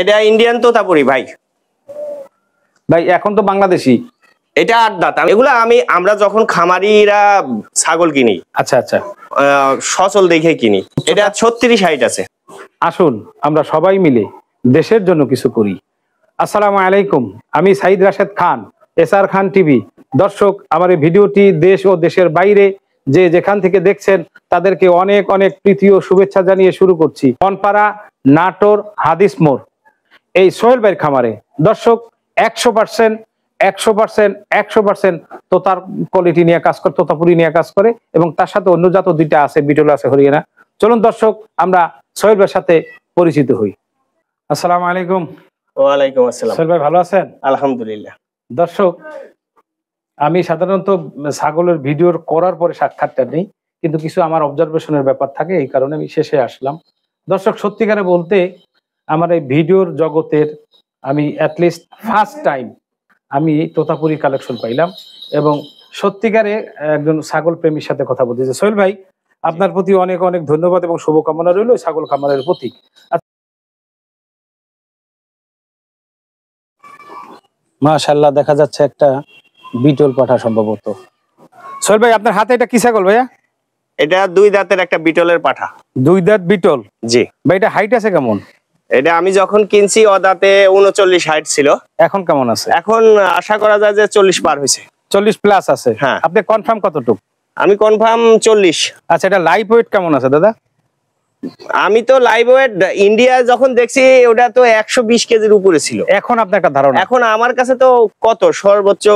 এটা ইন্ডিয়ান তোতাপুরি ভাই। ভাই এখন তো বাংলাদেশি। এটা 8 দাঁত। এগুলা আমরা যখন খামারিরা ছাগল কিনি, আচ্ছা আচ্ছা, সচল দেখে কিনি। এটা 36 হাইট আছে। আসুন আমরা সবাই মিলে দেশের জন্য কিছু করি। আসসালামু আলাইকুম, আমি সাইদ রাশেদ খান, এসআর খান টিভি। দর্শক, আমার এই ভিডিওটি দেশ ও দেশের বাইরে যে যেখান থেকে দেখছেন তাদেরকে অনেক অনেক প্রীতি ও শুভেচ্ছা জানিয়ে শুরু করছি বনপাড়া নাটোর হাদিস মোড় এই সোহেল ভাইয়ের খামারে। দর্শক, 100% তোতার কোয়ালিটি নিয়ে কাজ করে, তোতাপুরি নিয়ে কাজ করে, এবং তার সাথে অন্য জাত 2টা আছে, বিটল আছে, হরিয়ানা। চলুন দর্শক, আমরা সোহেল ভাইয়ের সাথে পরিচিত হই। আসসালামু আলাইকুম। ওয়ালাইকুম আসসালাম। সোহেল ভাই ভালো আছেন? আলহামদুলিল্লাহ। দর্শক, আমি সাধারণত ছাগলের ভিডিওর করার পরে সাক্ষাৎটা নেই, কিন্তু কিছু আমার অবজারভেশনের ব্যাপার থাকে, এই কারণে আমি শেষে আসলাম। দর্শক, সত্যিকারে বলতে আমার এই ভিডিওর জগতের আমি অ্যাটলিস্ট ফার্স্ট টাইম আমি তোতাপুরি কালেকশন পাইলাম, এবং সত্যিকারে একজন ছাগল প্রেমীর সাথে কথা বলতেছে। সোহেল ভাই, আপনার প্রতি অনেক অনেক ধন্যবাদ এবং শুভকামনা রইল ছাগল খামারের প্রতি। মাশাআল্লাহ, দেখা যাচ্ছে একটা বিটল পাঠা সম্ভবত। সোহেল ভাই, আপনার হাতে এটা কি ছাগল ভাইয়া? এটা 2 দাঁতের একটা বিটলের পাঠা। 2 দাঁত বিটল? জি ভাই, এটা হাইট আছে কেমন? এটা আমি যখন কিনছি দাঁতে 39 হাইট ছিল। এখন কেমন আছে? এখন আশা করা যায় যে 40 পার হয়েছে। 40 প্লাস আছে? হ্যাঁ। আপনি কনফার্ম কতটুকু? আমি কনফার্ম 40। আচ্ছা, এটা লাইভ ওয়েট কেমন আছে দাদা? আমি তো লাইভ ওয়েট ইন্ডিয়া যখন দেখছি ওটা তো 120 কেজির উপরে ছিল। এখন আপনার একটা ধারণা? এখন আমার কাছে তো কত সর্বোচ্চ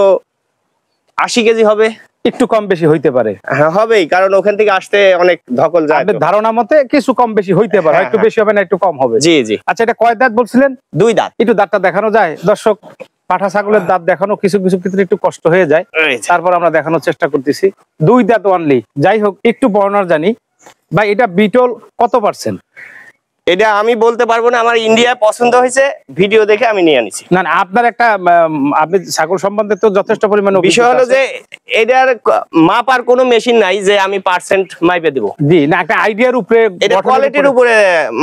80 কেজি হবে। একটু কম বেশি হইতে পারে। হ্যাঁ, হবেই, কারণ ওখান থেকে আসতে অনেক ধকল যায়। আপনার ধারণা মতে কিছু কম বেশি হইতে পারে, একটু বেশি হবে না একটু কম হবে? জি জি। আচ্ছা, এটা কয় দাঁত বলছিলেন? 2 দাঁত। একটু দাঁতটা দেখানো যায়? দর্শক, পাঠা ছাগলের দাঁত দেখানো কিছু কিছু ক্ষেত্রে একটু কষ্ট হয়ে যায়, তারপর আমরা দেখানোর চেষ্টা করতেছি। 2 দাঁত অনলি। যাই হোক, একটু বর্ণনা জানি ভাই, এটা বিটল কত পার্সেন্ট? এটা আমি বলতে পারবো না, আমার ইন্ডিয়া পছন্দ হয়েছে, ভিডিও দেখে আমি নিয়ে আনিছি। না, আপনার একটা আপনি ছাগল সম্বন্ধে তো যথেষ্ট পরিমাণে বিষয় হলো যে এটার মাপার কোনো মেশিন নাই যে আমি পার্সেন্ট মাইপে দেব। জি, না, একটা আইডিয়ার উপরে, এটা কোয়ালিটির উপরে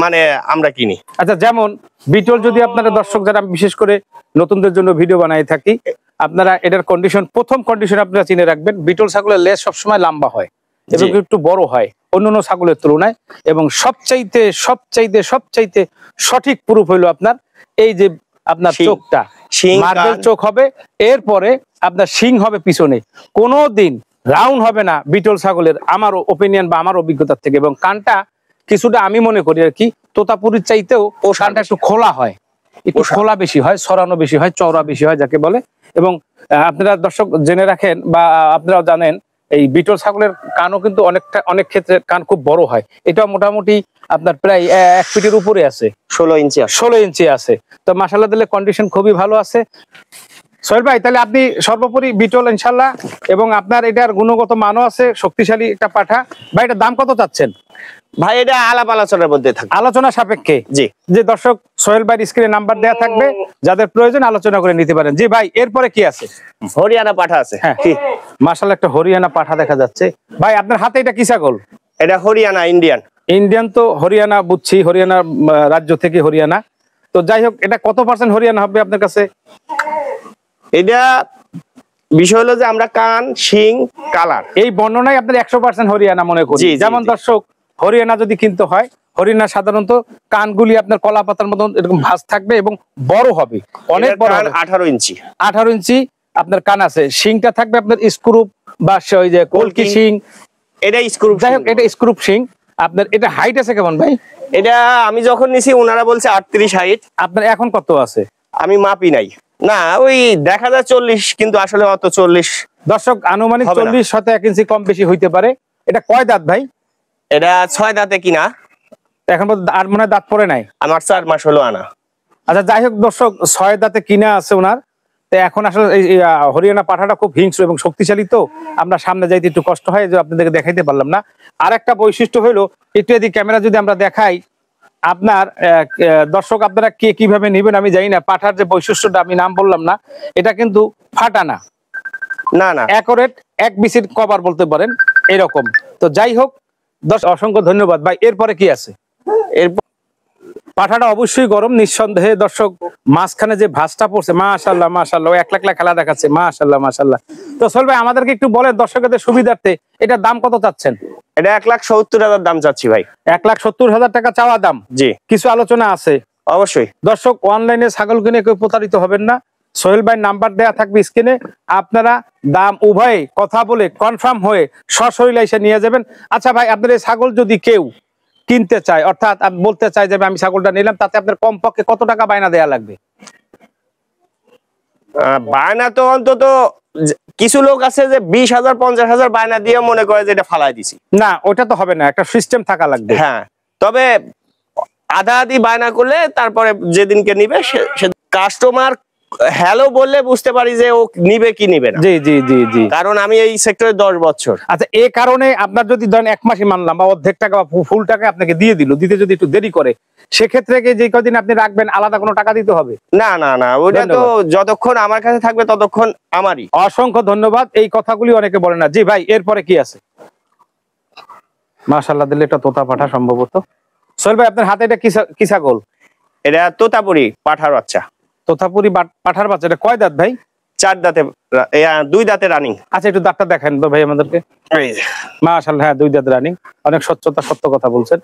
মানে আমরা কিনি। আচ্ছা, যেমন বিটল যদি আপনারা দর্শক যারা বিশেষ করে নতুনদের জন্য ভিডিও বানাই থাকি, আপনারা এটার কন্ডিশন, প্রথম কন্ডিশন আপনারা চিনে রাখবেন, বিটল ছাগলের লেজ সবসময় লম্বা হয় এবং একটু বড় হয় অন্যান্য ছাগলের তুলনায়, এবং সবচাইতে সবচাইতে সবচাইতে সঠিক প্রুফ হইলো আপনার এই যে আপনার চোখটা মার্বেল চোখ হবে, এরপরে আপনার শিং হবে পিছনে, কোনোদিন রাউন্ড হবে না বিটল ছাগলের, আমার ওপিনিয়ন বা আমার অভিজ্ঞতার থেকে। এবং কানটা কিছুটা আমি মনে করি আর কি তোতাপুরির চাইতেও ও কানটা একটু খোলা হয়, একটু খোলা বেশি হয়, ছড়ানো বেশি হয়, চওড়া বেশি হয় যাকে বলে। এবং আপনারা দর্শক জেনে রাখেন বা আপনারাও জানেন, এই বিটল ছাগলের কানও কিন্তু অনেক ক্ষেত্রে কান খুব বড় হয়। এটা মোটামুটি আপনার প্রায় 1 ফিটের উপরে আছে, 16 ইঞ্চি আছে। তো মাশাআল্লাহ দিলে কন্ডিশন খুবই ভালো আছে। সোহেল ভাই, তাহলে আপনি সর্বোপরি বিটল ইনশাল্লাহ, এবং আপনার এটার গুণগত মানও আছে, শক্তিশালী একটা পাঠা। ভাই, এটার দাম কত চাচ্ছেন? ভাই, এটা আলাপ আলোচনার মধ্যে থাকে, আলোচনা সাপেক্ষে। জি, যে দর্শক, সোহেল ভাইয়ের স্ক্রিনে নাম্বার দেওয়া থাকবে, যাদের প্রয়োজন আলোচনা করে নিতে পারেন। জি ভাই, এরপরে কি আছে? হরিয়ানা পাঠা আছে। হ্যাঁ, মাশাআল্লাহ একটা হরিয়ানা পাঠা দেখা যাচ্ছে। ভাই, আপনার হাতে এটা কি ছাগল? এটা হরিয়ানা ইন্ডিয়ান। ইন্ডিয়ান তো হরিয়ানা বুঝছি, হরিয়ানা রাজ্য থেকে হরিয়ানা। তো যাই হোক, এটা কত পার্সেন্ট হরিয়ানা হবে আপনার কাছে? এটা বিষয় হলো যে আমরা কান, শিং, কালার এই বর্ণনায় আপনার 100% হরিয়ানা মনে করি। যেমন দর্শক, হরিয়ানা যদি কিনতে হয়, হরিয়ানা সাধারণত কানগুলি আপনার কলা পাতার মতন এরকম ভাঁজ থাকবে এবং বড় হবে, অনেক বড়। 18 ইঞ্চি 18 ইঞ্চি আপনার কান আছে। শিংটা থাকবে আপনার স্ক্রুপ বা ওই যে কলকি শিং, এটা স্ক্রুপ। যাই হোক, এটা স্ক্রুপ শিং। আপনার এটা হাইট আছে কেমন ভাই? এটা আমি যখন নিছি ওনারা বলছে 38 হাইট। আপনার এখন কত আছে? আমি মাপি নাই, না ওই দেখা যায় 40, কিন্তু আসলে অত 40। দর্শক, আনুমানিক 40 হয়তো 1 ইঞ্চি কম বেশি হইতে পারে। এটা কয় দাঁত ভাই? এটা 6 দাঁতে কিনা, এখন আর মনে হয় দাঁত পড়ে নাই। আমার 4 মাস হলো আনা। আচ্ছা, যাই হোক দর্শক, 6 দাঁতে কিনা আছে ওনার। তো এখন আসলে হরিয়ানা পাঠাটা খুব হিংস্র এবং শক্তিশালী, তো আমরা সামনে যাইতে একটু কষ্ট হয়, যে আপনাদেরকে দেখাইতে পারলাম না। আর একটা বৈশিষ্ট্য হইলো, একটু যদি ক্যামেরা যদি আমরা দেখাই, আপনার দর্শক আপনারা কে কিভাবে নেবেন আমি জানি না, পাঠার যে বৈশিষ্ট্যটা আমি নাম বললাম না, এটা কিন্তু ফাটা না, না না, অ্যাকোরেট 1 বিসির কভার বলতে পারেন এরকম। তো যাই হোক, অসংখ্য ধন্যবাদ ভাই। এরপরে কি আছে? এরপর পাঠাটা অবশ্যই গরম নিঃসন্দেহে। দর্শক মাঝখানে যে ভাঁজটা পড়ছে, মাশাআল্লাহ মাশাআল্লাহ, এক লাখ খেলা দেখাচ্ছে, মাশাআল্লাহ মাশাআল্লাহ। তো সোহেল ভাই আমাদেরকে একটু বলেন দর্শকদের সুবিধার্থে এটার দাম কত চাচ্ছেন? এটা 1,70,000 দাম চাচ্ছি ভাই। 1,70,000 টাকা চাওয়া দাম। জি, কিছু আলোচনা আছে অবশ্যই। দর্শক অনলাইনে ছাগল কিনে কেউ প্রতারিত হবেন না। সোহেল ভাই নাম্বার দেয়া থাকবে স্ক্রিনে, আপনারা দাম উভয়ে কথা বলে কনফার্ম হয়ে সশরীরে এসে নিয়ে যাবেন। আচ্ছা ভাই, আপনার এই ছাগল যদি কেউ কিনতে চায়, অর্থাৎ বলতে চায় যে আমি ছাগলটা নিলাম, তাতে আপনার কমপক্ষে কত টাকা বায়না দেয়া লাগবে? বায়না তো অন্তত কিছু লোক আছে যে 20,000 50,000 বায়না দিয়ে মনে করে যে এটা ফালাই দিছি। না, ওটা তো হবে না, একটা সিস্টেম থাকা লাগবে। হ্যাঁ, তবে আধা আধি বায়না করলে তারপরে যেদিনকে নিবে সে কাস্টমার হ্যালো বললে বুঝতে পারি যে ও নিবে কি নিবে না। জি জি জি জি, কারণ আমি এই সেক্টরে 10 বছর। আচ্ছা, এই কারণে আপনার যদি ধরেন 1 মাসই মানলাম বা অর্ধেক টাকা বা ফুল টাকা আপনাকে দিয়ে দিল, দিতে যদি একটু দেরি করে, সেক্ষেত্রে কি যে কদিন আপনি রাখবেন আলাদা কোনো টাকা দিতে হবে? না না না, ওটা তো যতক্ষণ আমার কাছে থাকবে ততক্ষণ আমারই। অসংখ্য ধন্যবাদ, এই কথাগুলি অনেকে বলে না। জি ভাই, এরপরে কি আছে? মাশাআল্লাহ, দিলে এটা তোতা পাঠা সম্ভবত। সোহেল ভাই আপনার হাতে এটা কি ছাগল? এটা তোতাপুরি পাঠার বাচ্চা। তোতাপুরি পাঠার বাচ্চা, এটা কয় দাঁত ভাই? 4 দাঁতে, 2 দাঁতে রানিং। আচ্ছা, একটু দাঁতটা দেখেন তো ভাই আমাদেরকে। মাশাআল্লাহ, হ্যাঁ 2 দাঁতে রানিং, অনেক স্বচ্ছতা, সত্য কথা বলছেন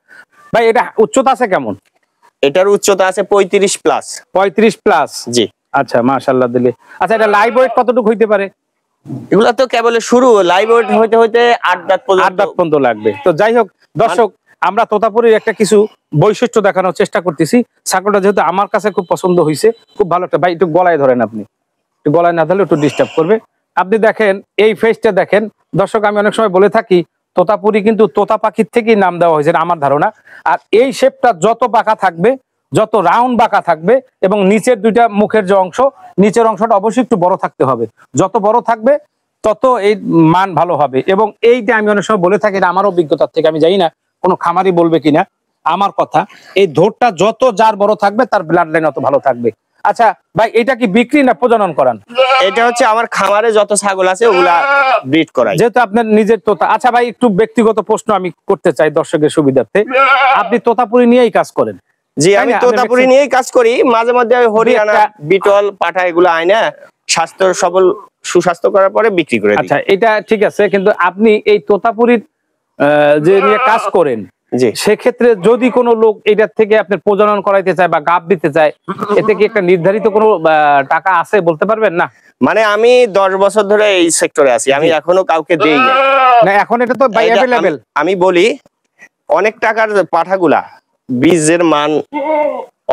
ভাই। এটা উচ্চতা আছে কেমন? এটার উচ্চতা আছে 35 প্লাস। 35 প্লাস, জি। আচ্ছা মাশাআল্লাহ দিলে। আচ্ছা, এটা লাইভ ওয়েট কতটুকু হইতে পারে? এগুলা তো কেবল শুরু, লাইভ ওয়েট হইতে হইতে 8 দাঁত পর্যন্ত। 8 দাঁত পর্যন্ত লাগবে। তো যাই হোক দর্শক, আমরা তোতাপুরির একটা কিছু বৈশিষ্ট্য দেখানোর চেষ্টা করতেছি। ছাগলটা যেহেতু আমার কাছে খুব পছন্দ হয়েছে, খুব ভালো একটা। ভাই একটু গলায় ধরেন, আপনি একটু গলায় না ধরলে একটু ডিস্টার্ব করবে। আপনি দেখেন এই ফেসটা দেখেন দর্শক, আমি অনেক সময় বলে থাকি তোতাপুরি কিন্তু তোতা পাখির থেকেই নাম দেওয়া হয়েছে আমার ধারণা। আর এই শেপটা যত বাঁকা থাকবে, যত রাউন্ড বাঁকা থাকবে, এবং নিচের 2টা মুখের যে অংশ, নিচের অংশটা অবশ্যই একটু বড় থাকতে হবে। যত বড় থাকবে তত এই মান ভালো হবে। এবং এইটা আমি অনেক সময় বলে থাকি, আমার অভিজ্ঞতার থেকে, আমি জানি না কোনো খামারি বলবে কিনা আমার কথা, এই ধোরটা যত যার বড় থাকবে তার ব্লাড লাইন অত ভালো থাকবে। আচ্ছা ভাই, এটা কি বিক্রি না প্রজনন করান? এটা হচ্ছে আমার খামারে যত ছাগল আছে ওগুলা ব্রিড করাই, যেহেতু আপনার নিজের তোতা। আচ্ছা ভাই, একটু ব্যক্তিগত প্রশ্ন আমি করতে চাই দর্শকের সুবিধার্থে, আপনি তোতাপুরি নিয়েই কাজ করেন? জি, আমি তোতাপুরি নিয়েই কাজ করি। মাঝে মধ্যে হরিয়ানা বিটল পাঠা এগুলো আইনা স্বাস্থ্য সবল সুস্বাস্থ্য করার পরে বিক্রি করে দিই। আচ্ছা, এটা ঠিক আছে, কিন্তু আপনি এই তোতাপুরির যে নিয়ে কাজ করেন, সেক্ষেত্রে যদি কোনো লোক এটার থেকে আপনার প্রজনন করাইতে চায় বা গাব দিতে চায়, এতে কি একটা নির্ধারিত কোনো টাকা আছে বলতে পারবেন? না মানে আমি 10 বছর ধরে এই সেক্টরে আছি, আমি এখনো কাউকে দেই না। এখন এটা তো বাই अवेलेबल। আমি বলি অনেক টাকার পাঠাগুলা বীজের মান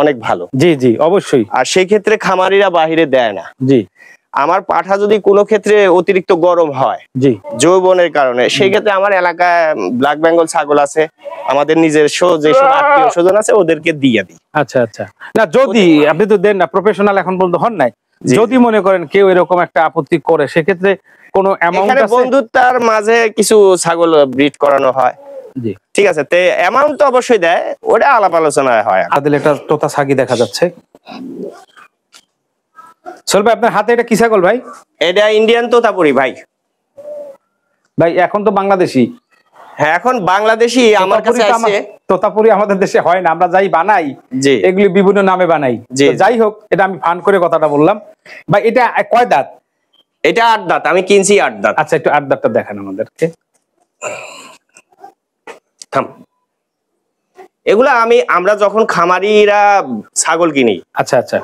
অনেক ভালো। জি জি, অবশ্যই। আর সেই ক্ষেত্রে খামারিরা বাহিরে দেয় না। জি, আমার পাঠা যদি কোনো ক্ষেত্রে অতিরিক্ত গরম হয়, জি, যৌবনের কারণে, সেই ক্ষেত্রে আমার এলাকায় ব্ল্যাক বেঙ্গল ছাগল আছে, আমাদের নিজস্ব যেসব আত্মীয় স্বজন আছে ওদেরকে দিয়ে দিই। আচ্ছা আচ্ছা, না যদি আপনি তো দেন না, প্রফেশনাল এখন পর্যন্ত হন নাই, যদি মনে করেন কেউ এরকম একটা আপত্তি করে, সেক্ষেত্রে কোনো অ্যামাউন্ট আছে? বন্ধুত্বের মাঝে কিছু ছাগল ব্রিড করানো হয়। জি, ঠিক আছে, তে অ্যামাউন্ট তো অবশ্যই দেয়, ওটা আলাপ আলোচনায় হয়। আদিল একটা তোতা ছাগি দেখা যাচ্ছে। সোহেল ভাই, আপনার হাতে এটা কি ছাগল ভাই? এটা ইন্ডিয়ান তোতাপুরি ভাই। ভাই এখন তো বাংলাদেশি। হ্যাঁ, এখন বাংলাদেশি আমার কাছে আছে। তোতাপুরি আমাদের দেশে হয় না, আমরা যাই বানাই এগুলি বিভিন্ন নামে বানাই। যাই হোক, এটা আমি ফান করে কথাটা বললাম। ভাই এটা কয় দাঁত? এটা 8 দাঁত, আমি কিনছি 8 দাঁত। আচ্ছা, একটু 8 দাঁতটা দেখান আমাদেরকে। এগুলা আমরা যখন খামারিরা ছাগল কিনি, আচ্ছা আচ্ছা,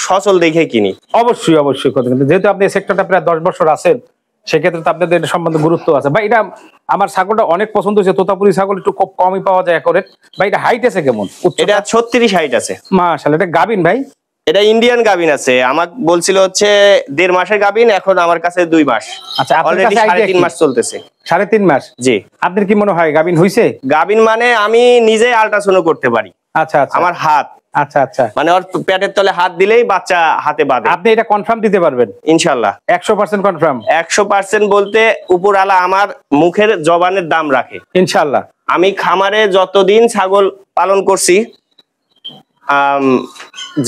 সচল দেখে কিনি। অবশ্যই অবশ্যই, যেহেতু আপনি সেক্টরটা প্রায় 10 বছর আছেন, সেক্ষেত্রে তো আপনাদের এটা সম্বন্ধে গুরুত্ব আছে। ভাই এটা আমার ছাগলটা অনেক পছন্দ হয়েছে, তোতাপুরি ছাগল একটু খুব কমই পাওয়া যায় করে। ভাই এটা হাইট আছে কেমন? এটা 36 হাইট আছে। মাশাআল্লাহ, এটা গাবিন ভাই? এটা ইন্ডিয়ান গাবিন আছে, আমাকে বলছিল হচ্ছে 1.5 মাসের গাবিন, এখন আমার কাছে 2 মাস। আচ্ছা, অলরেডি 3.5 মাস চলতেছে। 3.5 মাস? জি। আপনার কি মনে হয় গাবিন হইছে? গাবিন মানে আমি নিজে আল্ট্রাসাউন্ড করতে পারি। আচ্ছা আচ্ছা, আমার হাত, আচ্ছা আচ্ছা, মানে ওর পেটের তলে হাত দিলেই বাচ্চা হাতে বাঁধে। আপনি এটা কনফার্ম দিতে পারবেন? ইনশাআল্লাহ 100% কনফার্ম। 100% বলতে উপরওয়ালা আমার মুখের জবানের দাম রাখে। ইনশাআল্লাহ। আমি খামারে যতদিন ছাগল পালন করছি,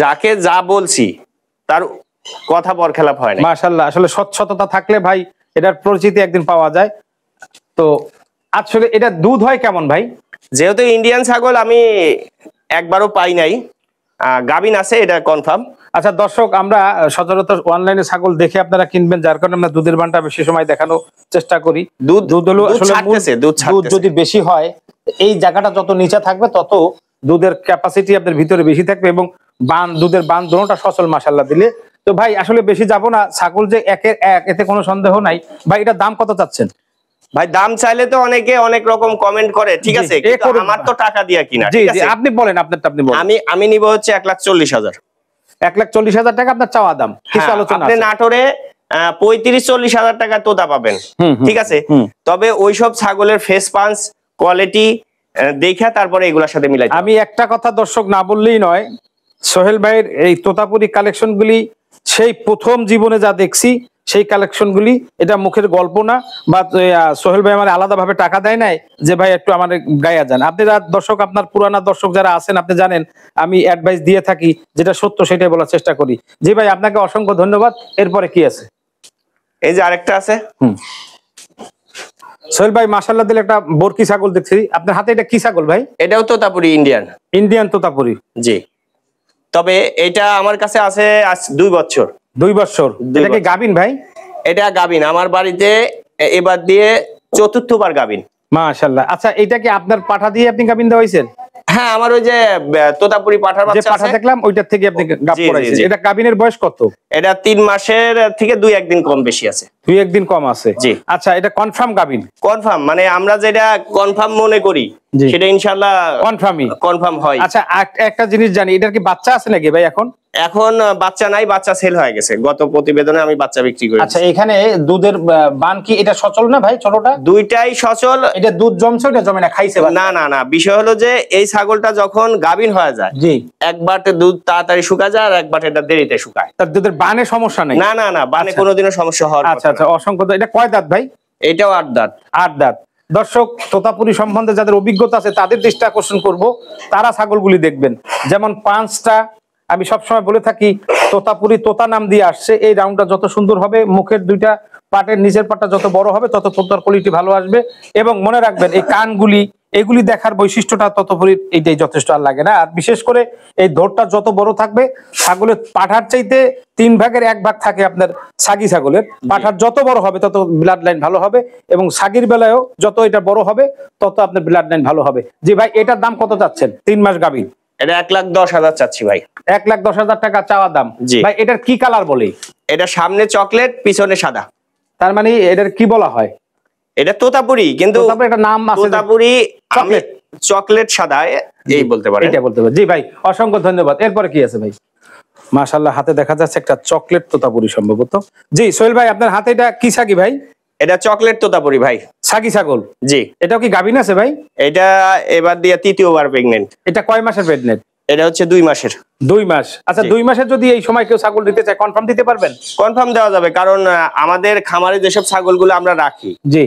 যাকে যা বলছি তার কথা বরখেলাপ হয় না। মাশাআল্লাহ, আসলে স্বচ্ছতা থাকলে ভাই এটার পরিচিতি একদিন পাওয়া যায়। তো আসলে এটা দুধ হয় কেমন ভাই? যেহেতু ইন্ডিয়ান ছাগল, আমি একবারও পাই নাই। গাবিন আছে এটা কনফার্ম। আচ্ছা দর্শক, আমরা সচরাচর অনলাইনে ছাগল দেখে আপনারা কিনবেন, যার কারণে আমরা দুধের বানটা বেশি সময় দেখানোর চেষ্টা করি। দুধ হলো আসলে দুধ যদি বেশি হয়, এই জায়গাটা যত নিচে থাকবে তত দুধের ক্যাপাসিটি আপনার ভিতরে বেশি থাকবে, এবং দুধের বান দুটোটা সচল মাশাআল্লাহ দিলে। তো ভাই আসলে বেশি যাব না, ছাগল যে একের এক এতে কোনো সন্দেহ নাই। ভাই এটার দাম কত চাচ্ছেন? ভাই দাম চাইলে তো অনেকে অনেক রকম কমেন্ট করে, ঠিক আছে, কিন্তু আমার তো টাকা দিয়া কিনা, ঠিক আছে। আপনি বলেন, আপনারটা আপনি বলেন। আমি নিব হচ্ছে 1,40,000। 1,40,000 টাকা আপনার চাওয়া দাম। কিছু আলোচনা আপনি নাটোরে 35-40 হাজার টাকা তোতা পাবেন, ঠিক আছে। তবে ওইসব ছাগলের ফেস পাঞ্চ কোয়ালিটি দেখা তারপরে এগুলোর সাথে মিলাই। আমি একটা কথা দর্শক না বললেই নয়, সোহেল ভাইয়ের এই তোতাপুরি কালেকশনগুলি সেই প্রথম জীবনে যা দেখছি সেই কালেকশনগুলি, এটা মুখের গল্প না, বা সোহেল ভাই আমার আলাদা ভাবে টাকা দেয় নাই যে ভাই একটু আমার গায়ে যান। আপনারা দর্শক, আপনার পুরানা দর্শক যারা আছেন, আপনি জানেন আমি অ্যাডভাইস দিয়ে থাকি, যেটা সত্য সেটাই বলার চেষ্টা করি। জি ভাই, আপনাকে অসংখ্য ধন্যবাদ। এরপরে কি আছে? এই যে আরেকটা আছে। সোহেল ভাই মাশাআল্লাহ দিলে একটা বরকি ছাগল দেখছি আপনার হাতে। এটা কি ছাগল ভাই? এটাও তোতাপুরি, ইন্ডিয়ান তোতাপুরি। জি, তবে এটা আমার কাছে আছে আজ 2 বছর। 2 বছর। এটা কি গাবিন ভাই? এটা গাবিন, আমার বাড়িতে এবার দিয়ে 4র্থবার গাবিন। মাশাআল্লাহ। আচ্ছা, এটা কি আপনার পাঠা দিয়ে আপনি গাবিন দেওয়াইছেন? হ্যাঁ, আমার ওই যে তোতাপুরি পাঠার বাচ্চা আছে, পাঠা দেখলাম, ওইটা থেকে আপনি গাব করাইছেন। এটা গাবিনের বয়স কত? এটা 3 মাসের থেকে 2-1 দিন কম বেশি আছে। 2-1 দিন কম আছে। জি। আচ্ছা, এটা কনফার্ম গাবিন? কনফার্ম, মানে আমরা যেটা কনফার্ম মনে করি সেটা ইনশাআল্লাহ কনফার্ম হয়। আচ্ছা, একটা জিনিস জানি, এটার কি বাচ্চা আছে নাকি ভাই? এখন বাচ্চা নাই, বাচ্চা সেল হয়ে গেছে। গত প্রতিবেদনে আমি বাচ্চা বিক্রি করি। আচ্ছা, এখানে দুধের বান কি এটা সচল না ভাই? ছোটটা দুইটাই সচল। এটা দুধ জমছে, এটা জমে না, খাইছে? না, বিষয় হলো যে এই ছাগলটা যখন গাবিন হয়ে যায়, জি, একবারে দুধ তাড়াতাড়ি শুকায় যায়, আর একবারে এটা দেরিতে শুকায়। তার দুধের বানে সমস্যা নাই? না, বানে কোনোদিনও সমস্যা হওয়ার। আচ্ছা, অসংখ্য। এটা কয় দাঁত ভাই? এটাও 8 দাঁত। 8 দাঁত। দর্শক, তোতাপুরি সম্বন্ধে যাদের অভিজ্ঞতা আছে তাদের দৃষ্টি আকর্ষণ করব, তারা ছাগলগুলি দেখবেন। যেমন পাঁচটা আমি সবসময় বলে থাকি, তোতাপুরি তোতা নাম দিয়ে আসছে। এই রাউন্ডটা যত সুন্দর হবে, মুখের দুইটা পাটের নিচের পাটটা যত বড় হবে, তত তোতার কোয়ালিটি ভালো আসবে। এবং মনে রাখবেন, এই কানগুলি এগুলি দেখার বৈশিষ্ট্যটা তোতাপুরির এইটাই যথেষ্ট, আর লাগে না। আর বিশেষ করে এই ধরটা যত বড় থাকবে, ছাগলের পাঠার চাইতে 3 ভাগের 1 ভাগ থাকে আপনার সাগি ছাগলের। পাঠার যত বড় হবে তত ব্লাড লাইন ভালো হবে, এবং সাগির বেলায়ও যত এটা বড় হবে তত আপনার ব্লাড লাইন ভালো হবে। জি ভাই, এটার দাম কত চাচ্ছেন? 3 মাস গাভীর। এটা 1,10,000 চাচ্ছি ভাই। 1,10,000 টাকা চাওয়া দাম। ভাই এটার কি কালার বলে? এটা সামনে চকলেট, পিছনে সাদা। তার মানে এটার কি বলা হয়? এটা তোতাপুরি, কিন্তু এটা নাম আছে তোতাপুরি, চকলেট সাদা এই বলতে পারেন। এটা বলতে পারেন। জি ভাই, অসংখ্য ধন্যবাদ। এরপরে কি আছে ভাই? মাশাআল্লাহ, হাতে দেখা যাচ্ছে একটা চকলেট তোতাপুরি সম্ভবত। জি সোহেল ভাই, আপনার হাতে এটা কি ছাগি ভাই? এটা চকলেট তোতাপুরি ভাই, ছাগি ছাগল। জি। এটাও কি গাভিন আছে ভাই? এটা এবার দিয়ে 3য় প্রেগন্যান্ট। এটা কয় মাসের প্রেগন্যান্ট? এটা হচ্ছে 2 মাসের। 2 মাস। আচ্ছা, 2 মাসের যদি এই সময় কেউ ছাগল দিতে চায়, কনফার্ম দিতে পারবেন? কনফার্ম দেওয়া যাবে, কারণ আমাদের খামারে যেসব ছাগলগুলো আমরা রাখি, জি,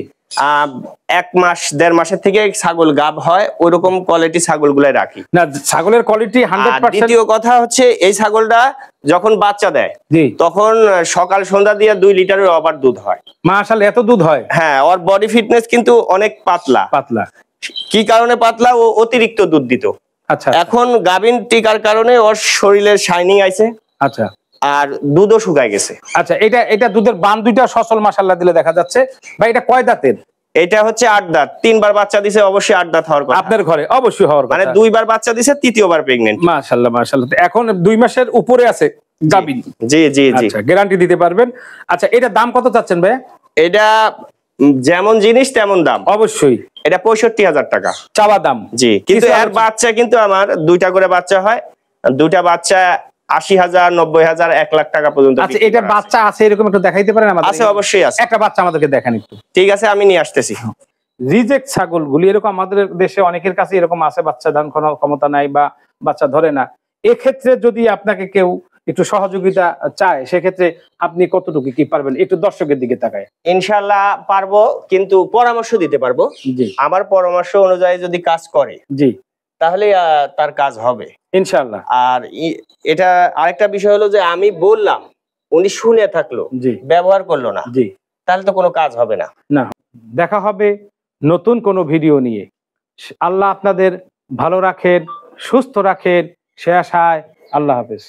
1 মাস 1.5 মাসের থেকে ছাগল গাব হয়, ওইরকম কোয়ালিটি ছাগলগুলাই রাখি না। ছাগলের কোয়ালিটি 100%। দ্বিতীয় কথা হচ্ছে, এই ছাগলটা যখন বাচ্চা দেয়, তখন সকাল সন্ধ্যা দিয়ে 2 লিটারের ওভার দুধ হয়। মাশাআল্লাহ, এত দুধ হয়? হ্যাঁ, ওর বডি ফিটনেস কিন্তু অনেক পাতলা। কি কারণে পাতলা? ও অতিরিক্ত দুধ দিত। আচ্ছা, এখন গাভিন টিকার কারণে ওর শরীরের শাইনিং আইছে। আচ্ছা, আর দুধও শুকায় গেছে। আচ্ছা, এটা দুধের বান দুইটা সচল মাশাআল্লাহ দিলে দেখা যাচ্ছে। ভাই এটা কয় দাঁতের? এটা হচ্ছে 8 দাঁত। 3 বার বাচ্চা দিছে, অবশ্যই 8 দাঁত হওয়ার কথা। আপনার ঘরে অবশ্যই হওয়ার কথা। মানে 2 বার বাচ্চা দিছে, 3য় প্রেগন্যান্ট। মাশাআল্লাহ মাশাআল্লাহ। এখন 2 মাসের উপরে আছে গাভিন। জি জি জি। আচ্ছা, গ্যারান্টি দিতে পারবেন। আচ্ছা, এটা দাম কত চাচ্ছেন ভাই? এটা যেমন জিনিস তেমন দাম। অবশ্যই। এটা 65,000 টাকা চাওয়া দাম। জি, কিন্তু এর বাচ্চা কিন্তু আমার 2টা করে বাচ্চা হয়। 2টা বাচ্চা 80,000, 90,000, 1 লাখ টাকা পর্যন্ত। আচ্ছা, এটা বাচ্চা আছে এরকম একটু দেখাইতে পারেন আমাদের? আছে, অবশ্যই আছে। একটা বাচ্চা আমাদেরকে দেখান একটু। ঠিক আছে, আমি নিয়ে আসতেছি। রিজেক্ট ছাগলগুলি এরকম আমাদের দেশে অনেকের কাছে এরকম আছে, বাচ্চা ধারণ ক্ষমতা নাই বা বাচ্চা ধরে না। এক্ষেত্রে যদি আপনাকে কেউ একটু সহযোগিতা চায়, সেক্ষেত্রে আপনি কতটুকু কি পারবেন? একটু দর্শকের দিকে তাকায়। ইনশাআল্লাহ পারবো, কিন্তু পরামর্শ দিতে পারবো। আমার পরামর্শ অনুযায়ী যদি কাজ করে, জি, তাহলে তার কাজ হবে ইনশাআল্লাহ। আর এটা আরেকটা বিষয় হলো যে আমি বললাম, উনি শুনে থাকলো, ব্যবহার করলো না, জি, তাহলে তো কোনো কাজ হবে না। না, দেখা হবে নতুন কোনো ভিডিও নিয়ে। আল্লাহ আপনাদের ভালো রাখেন, সুস্থ রাখেন, সে আশায় আল্লাহ হাফেজ।